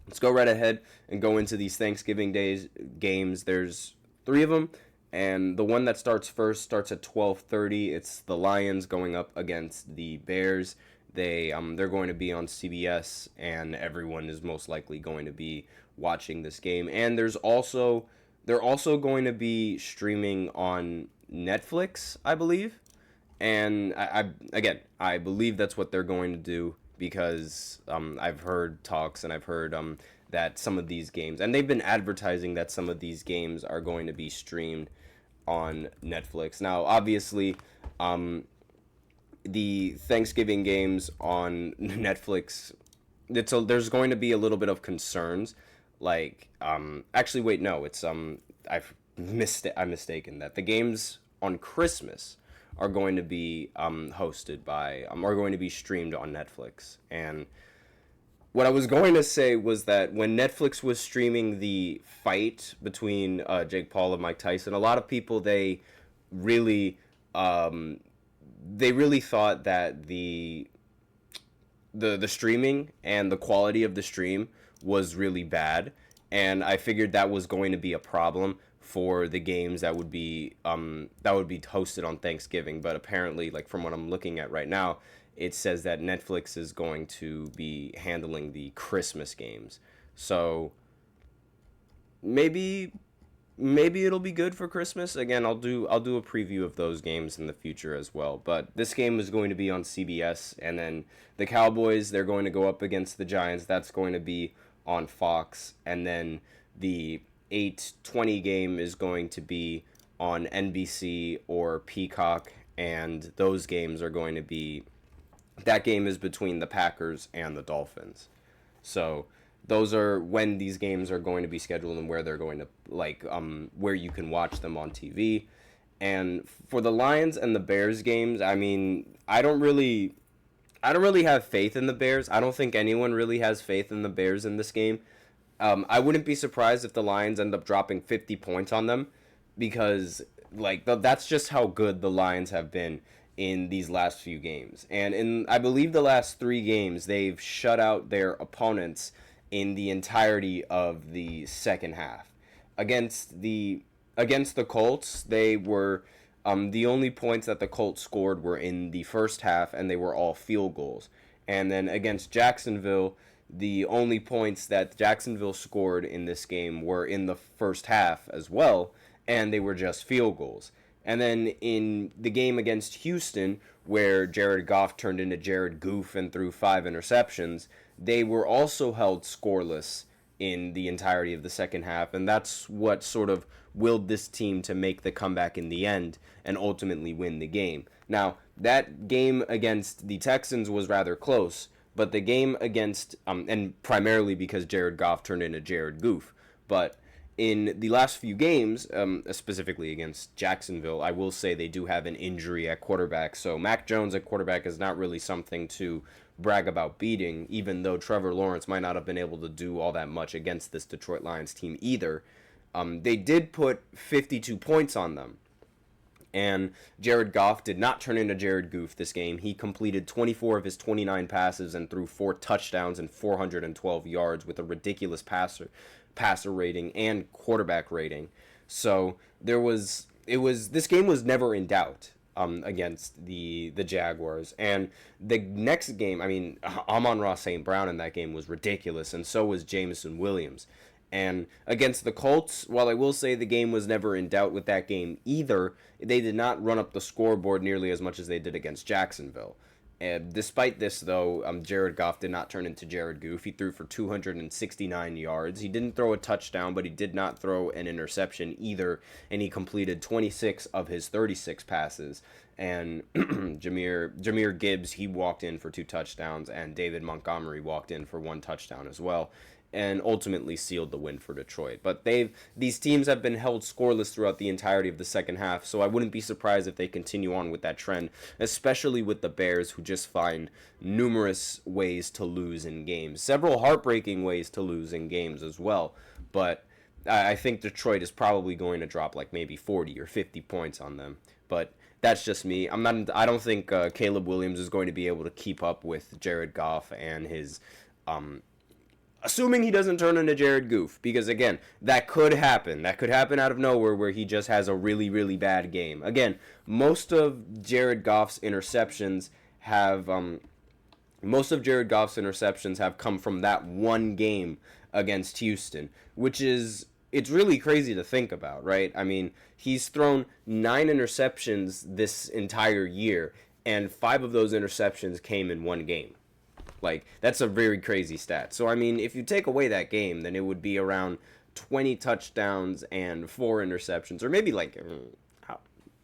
let's go right ahead and go into these Thanksgiving days games. There's three of them, and the one that starts first starts at 12:30. It's the Lions going up against the Bears. They're going to be on CBS, and everyone is most likely going to be watching this game. And they're also going to be streaming on Netflix, I believe. And I believe that's what they're going to do because I've heard talks and I've heard that some of these games, and they've been advertising that some of these games are going to be streamed on Netflix. Now, obviously, um, the Thanksgiving games on Netflix, there's going to be a little bit of concerns. Like, actually, wait, no, it's I'm mistaken that the games on Christmas are going to be hosted by are going to be streamed on Netflix. And what I was going to say was that when Netflix was streaming the fight between Jake Paul and Mike Tyson, a lot of people really um, they really thought that the streaming and the quality of the stream was really bad, and I figured that was going to be a problem for the games that would be hosted on Thanksgiving. But apparently, like from what I'm looking at right now, it says that Netflix is going to be handling the Christmas games. So maybe maybe it'll be good for Christmas. Again, I'll do a preview of those games in the future as well. But this game is going to be on CBS, and then the Cowboys, they're going to go up against the Giants. That's going to be on Fox, and then the 8:20 game is going to be on NBC or Peacock, and those games are going to be that game is between the Packers and the Dolphins. So those are when these games are going to be scheduled and where they're going to where you can watch them on TV. And for the Lions and the Bears games, I mean, I don't really have faith in the Bears. I don't think anyone really has faith in the Bears in this game. I wouldn't be surprised if the Lions end up dropping 50 points on them because that's just how good the Lions have been in these last few games. And in I believe the last 3 games they've shut out their opponents in the entirety of the second half. Against the Colts, they were the only points that the Colts scored were in the first half, and they were all field goals. And then against Jacksonville, the only points that Jacksonville scored in this game were in the first half as well, and they were just field goals. And then in the game against Houston, where Jared Goff turned into Jared Goof and threw 5 interceptions, they were also held scoreless in the entirety of the second half, and that's what sort of willed this team to make the comeback in the end and ultimately win the game. Now, that game against the Texans was rather close, but the game against, and primarily because Jared Goff turned into Jared Goof, but in the last few games, specifically against Jacksonville, I will say they do have an injury at quarterback. So Mac Jones at quarterback is not really something to brag about beating, even though Trevor Lawrence might not have been able to do all that much against this Detroit Lions team either. They did put 52 points on them. And Jared Goff did not turn into Jared Goof this game. He completed 24 of his 29 passes and threw 4 touchdowns and 412 yards with a ridiculous passer rating and quarterback rating. So this game was never in doubt against the Jaguars. And the next game, I mean, Amon-Ra St. Brown in that game was ridiculous, and so was Jameson Williams. And against the Colts, while I will say the game was never in doubt with that game either, they did not run up the scoreboard nearly as much as they did against Jacksonville. And despite this, though, Jared Goff did not turn into Jared Goof. He threw for 269 yards. He didn't throw a touchdown, but he did not throw an interception either, and he completed 26 of his 36 passes. And Jahmyr Gibbs, he walked in for 2 touchdowns, and David Montgomery walked in for 1 touchdown as well, and ultimately sealed the win for Detroit. But these teams have been held scoreless throughout the entirety of the second half, so I wouldn't be surprised if they continue on with that trend, especially with the Bears, who just find numerous ways to lose in games. Several heartbreaking ways to lose in games as well, but I think Detroit is probably going to drop like maybe 40 or 50 points on them. But that's just me. I don't think Caleb Williams is going to be able to keep up with Jared Goff and his assuming he doesn't turn into Jared Goff, because again, that could happen. That could happen out of nowhere where he just has a really, really bad game. Again, most of Jared Goff's interceptions have come from that one game against Houston, which is, it's really crazy to think about, right? I mean, he's thrown 9 interceptions this entire year, and 5 of those interceptions came in one game. Like, that's a very crazy stat. So, I mean, if you take away that game, then it would be around 20 touchdowns and 4 interceptions, or maybe like,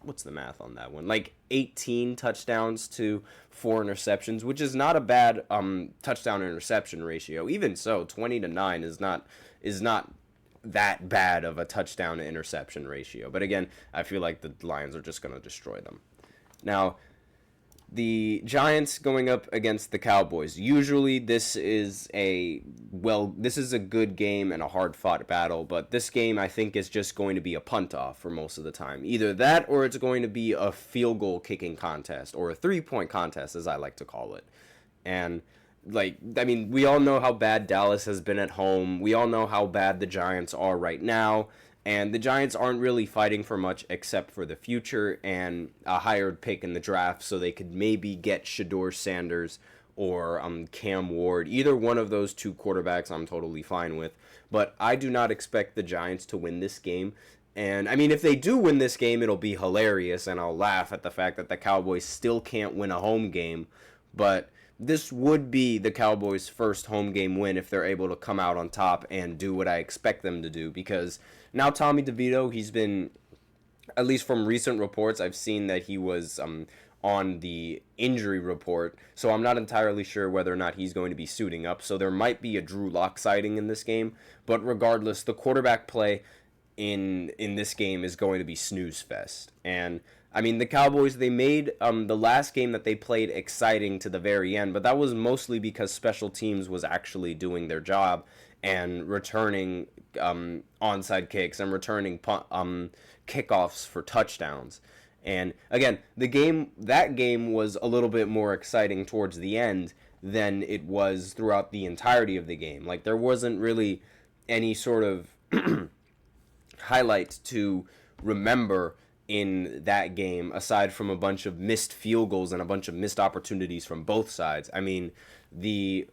what's the math on that one? Like 18 touchdowns to 4 interceptions, which is not a bad touchdown interception ratio. Even so, 20-9 is not that bad of a touchdown to interception ratio. But again, I feel like the Lions are just going to destroy them. Now, the Giants going up against the Cowboys. Usually this is a good game and a hard-fought battle, but this game I think is just going to be a punt-off for most of the time. Either that or it's going to be a field goal kicking contest, or a 3-point contest as I like to call it. And we all know how bad Dallas has been at home. We all know how bad the Giants are right now. And the Giants aren't really fighting for much except for the future and a hired pick in the draft, so they could maybe get Shedeur Sanders or Cam Ward. Either one of those 2 quarterbacks I'm totally fine with. But I do not expect the Giants to win this game. And, I mean, if they do win this game, it'll be hilarious, and I'll laugh at the fact that the Cowboys still can't win a home game. But this would be the Cowboys' first home game win if they're able to come out on top and do what I expect them to do, because now Tommy DeVito, he's been, at least from recent reports, I've seen that he was on the injury report, so I'm not entirely sure whether or not he's going to be suiting up, so there might be a Drew Lock sighting in this game, but regardless, the quarterback play in this game is going to be snooze fest. And I mean, the Cowboys, they made the last game that they played exciting to the very end, but that was mostly because special teams was actually doing their job and returning onside kicks and returning kickoffs for touchdowns. And again, that game was a little bit more exciting towards the end than it was throughout the entirety of the game. Like, there wasn't really any sort of highlight to remember in that game, aside from a bunch of missed field goals and a bunch of missed opportunities from both sides. I mean, the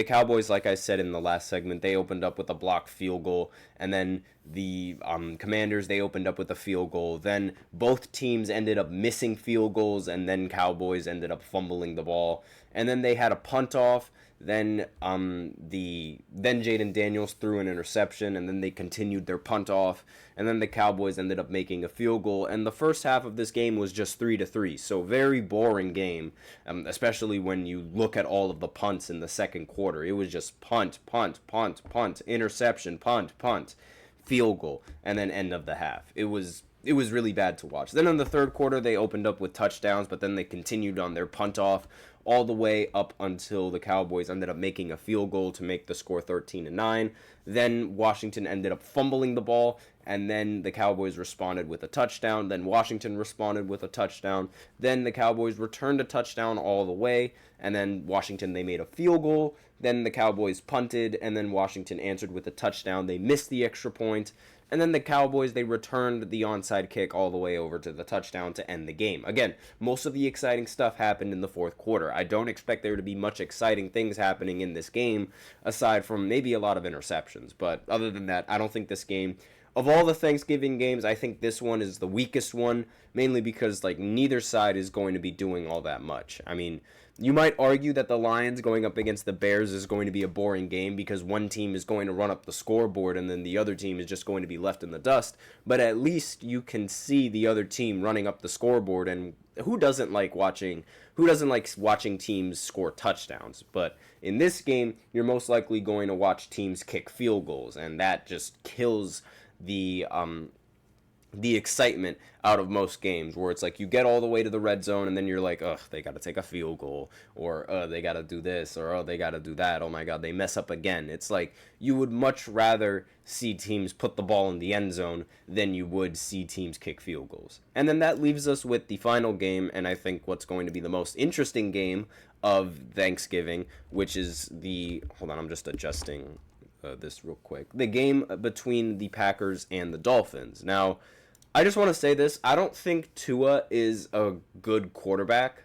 Cowboys, like I said in the last segment, they opened up with a blocked field goal, and then the Commanders, they opened up with a field goal. Then both teams ended up missing field goals, and then Cowboys ended up fumbling the ball. And then they had a punt off. Then Jaden Daniels threw an interception, and then they continued their punt off, and then the Cowboys ended up making a field goal. And the first half of this game was just 3-3, so very boring game, especially when you look at all of the punts in the second quarter. It was just punt, punt, punt, punt, interception, punt, punt, field goal, and then end of the half. It was really bad to watch. Then in the third quarter, they opened up with touchdowns, but then they continued on their punt off all the way up until the Cowboys ended up making a field goal to make the score 13-9. Then Washington ended up fumbling the ball, and then the Cowboys responded with a touchdown. Then Washington responded with a touchdown. Then the Cowboys returned a touchdown all the way, and then Washington, they made a field goal. Then the Cowboys punted, and then Washington answered with a touchdown. They missed the extra point. And then the Cowboys, they returned the onside kick all the way over to the touchdown to end the game. Again, most of the exciting stuff happened in the fourth quarter. I don't expect there to be much exciting things happening in this game, aside from maybe a lot of interceptions. But other than that, I don't think this game, of all the Thanksgiving games, I think this one is the weakest one, mainly because neither side is going to be doing all that much. I mean, you might argue that the Lions going up against the Bears is going to be a boring game because one team is going to run up the scoreboard and then the other team is just going to be left in the dust. But at least you can see the other team running up the scoreboard, and who doesn't like watching teams score touchdowns? But in this game, you're most likely going to watch teams kick field goals, and that just kills the excitement out of most games, where it's like you get all the way to the red zone and then you're like, ugh, they got to take a field goal, or they got to do this, or they got to do that, oh my god, they mess up again. It's like you would much rather see teams put the ball in the end zone than you would see teams kick field goals. And then that leaves us with the final game, and I think what's going to be the most interesting game of Thanksgiving, which is hold on, I'm just adjusting this real quick. The game between the Packers and the Dolphins. Now, I just want to say this. I don't think Tua is a good quarterback,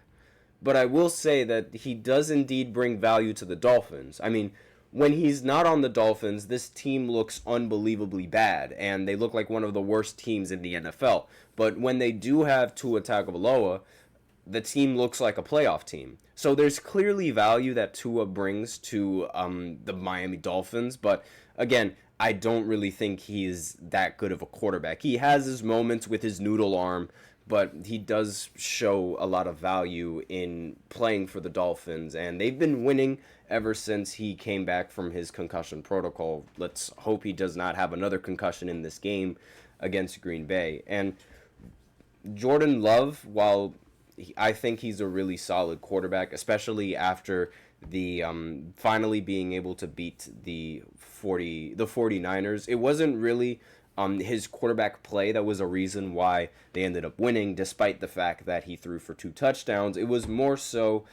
but I will say that he does indeed bring value to the Dolphins. I mean, when he's not on the Dolphins, this team looks unbelievably bad, and they look like one of the worst teams in the NFL. But when they do have Tua Tagovailoa, the team looks like a playoff team. So there's clearly value that Tua brings to the Miami Dolphins, but again, I don't really think he is that good of a quarterback. He has his moments with his noodle arm, but he does show a lot of value in playing for the Dolphins, and they've been winning ever since he came back from his concussion protocol. Let's hope he does not have another concussion in this game against Green Bay. And Jordan Love, while I think he's a really solid quarterback, especially after the finally being able to beat the 49ers. It wasn't really his quarterback play that was a reason why they ended up winning, despite the fact that he threw for 2 touchdowns. It was more so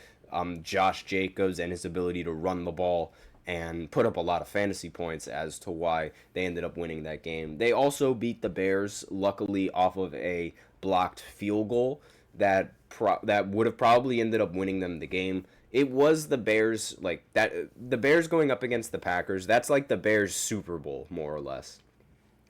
Josh Jacobs and his ability to run the ball and put up a lot of fantasy points as to why they ended up winning that game. They also beat the Bears, luckily off of a blocked field goal that would have probably ended up winning them the game. It was the Bears, the Bears going up against the Packers. That's like the Bears Super Bowl, more or less.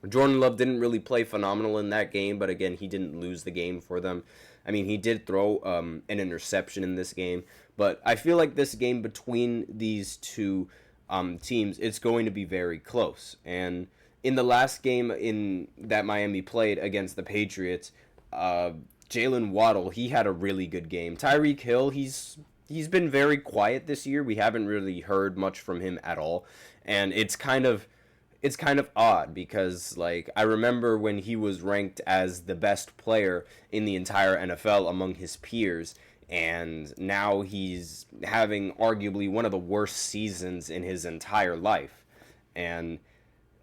Jordan Love didn't really play phenomenal in that game, but again, he didn't lose the game for them. I mean, he did throw an interception in this game, but I feel like this game between these two teams, it's going to be very close. And in the last game that Miami played against the Patriots, Jalen Waddle, he had a really good game. Tyreek Hill, he's been very quiet this year. We haven't really heard much from him at all, and it's kind of odd because I remember when he was ranked as the best player in the entire NFL among his peers, and now he's having arguably one of the worst seasons in his entire life. And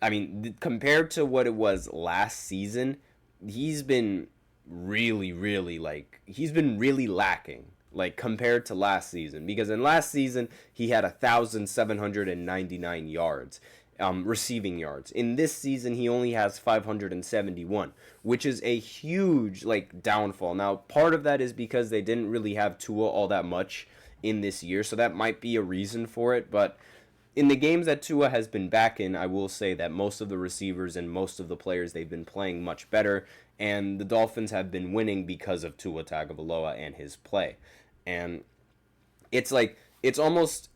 I mean, compared to what it was last season, he's been really lacking, compared to last season, because in last season he had 1,799 yards, receiving yards. In this season he only has 571, which is a huge downfall. Now, part of that is because they didn't really have Tua all that much in this year, so that might be a reason for it. But in the games that Tua has been back in, I will say that most of the receivers and most of the players, they've been playing much better, and the Dolphins have been winning because of Tua Tagovailoa and his play. And it's almost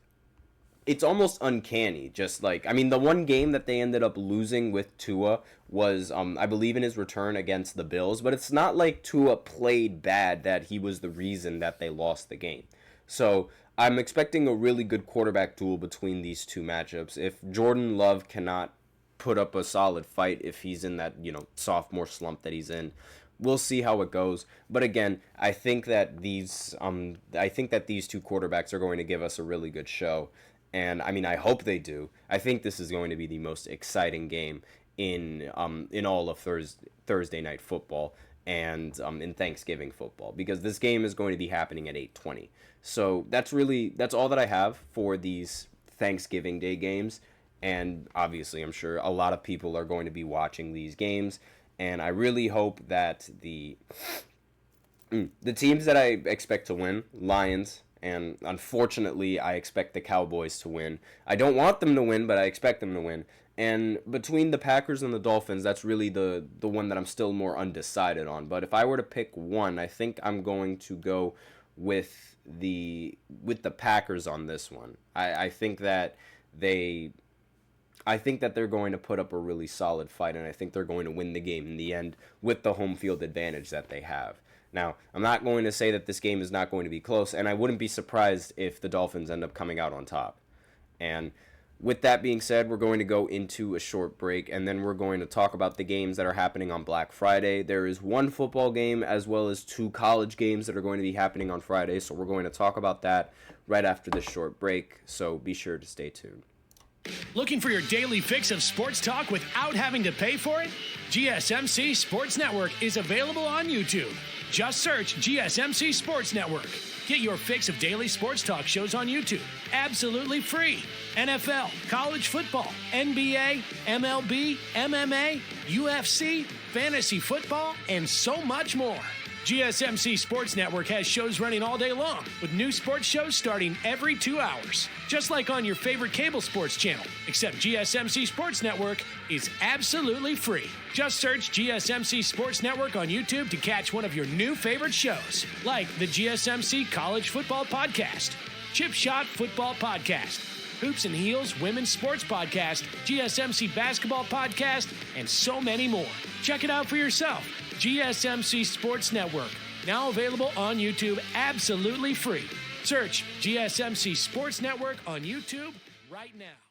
uncanny. The one game that they ended up losing with Tua was, I believe, in his return against the Bills, but it's not like Tua played bad that he was the reason that they lost the game. So I'm expecting a really good quarterback duel between these two matchups. If Jordan Love cannot put up a solid fight, if he's in that sophomore slump that he's in, we'll see how it goes. But again, I think that these two quarterbacks are going to give us a really good show, and I mean, I hope they do. I think this is going to be the most exciting game in all of Thursday night football and in Thanksgiving football, because this game is going to be happening at 8:20. So that's all that I have for these Thanksgiving Day games. And obviously, I'm sure a lot of people are going to be watching these games, and I really hope that the teams that I expect to win, Lions, and unfortunately, I expect the Cowboys to win. I don't want them to win, but I expect them to win. And between the Packers and the Dolphins, that's really the one that I'm still more undecided on. But if I were to pick one, I think I'm going to go with the Packers on this one. I think that they're going to put up a really solid fight, and I think they're going to win the game in the end with the home field advantage that they have. Now, I'm not going to say that this game is not going to be close, and I wouldn't be surprised if the Dolphins end up coming out on top. And with that being said, we're going to go into a short break, and then we're going to talk about the games that are happening on Black Friday. There is one football game as well as 2 college games that are going to be happening on Friday, so we're going to talk about that right after this short break, so be sure to stay tuned. Looking for your daily fix of sports talk without having to pay for it? GSMC Sports Network is available on YouTube. Just search GSMC Sports Network. Get your fix of daily sports talk shows on YouTube, absolutely free. NFL, college football, NBA, MLB, MMA, UFC, fantasy football, and so much more. GSMC Sports Network has shows running all day long, with new sports shows starting every 2 hours. Just like on your favorite cable sports channel, except GSMC Sports Network is absolutely free. Just search GSMC Sports Network on YouTube to catch one of your new favorite shows, like the GSMC College Football Podcast, Chip Shot Football Podcast, Hoops and Heels Women's Sports Podcast, GSMC Basketball Podcast, and so many more. Check it out for yourself. GSMC Sports Network, now available on YouTube absolutely free. Search GSMC Sports Network on YouTube right now.